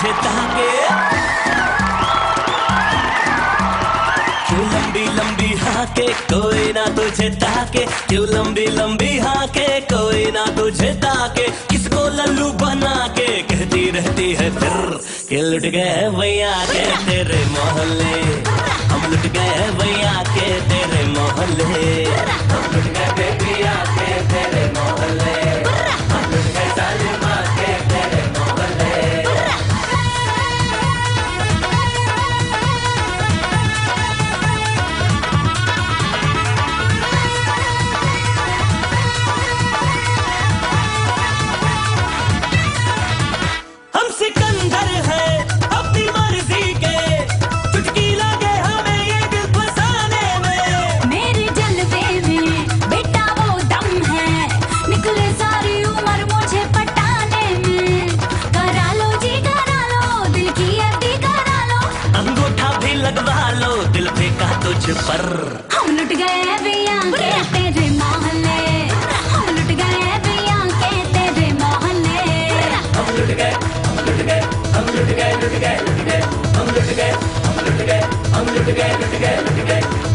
तुझे ताके, क्यों लंबी लंबी हाके कोई ना तुझे ताके, क्यों लंबी लंबी हाके कोई ना तुझे ताके। किसको लल्लू बना के कहती रहती है फिर के लुट गए भैया के तेरे मोहल्ले, हम लुट गए भैया के तेरे मोहल्ले, हम लुट गए बेबिया के तेरे मोहल्ले, हम लुट गए सालिमा के तेरे मोहल्ले। हम सिकंदर है अपनी मर्जी के, चुटकी लगे हमें ये दिल फसाने में। मेरे जलवे में बेटा वो दम है, निकले सारी उम्र मुझे पटाने में। करा लो जी करा लो, दिल की एफडी करा लो, अंगूठा भी लगवा लो दिल फेंका तुझ पर। हम लुट गए भैया के तेरे मोहल्ले, हम लुट गए भैया के तेरे मोहल्ले, हम लुट गए, हम लुट गए, हम लुट गए, लुट गए, लुट गए, हम लुट गए, हम लुट गए, हम लुट गए, लुट गए, लुट गए।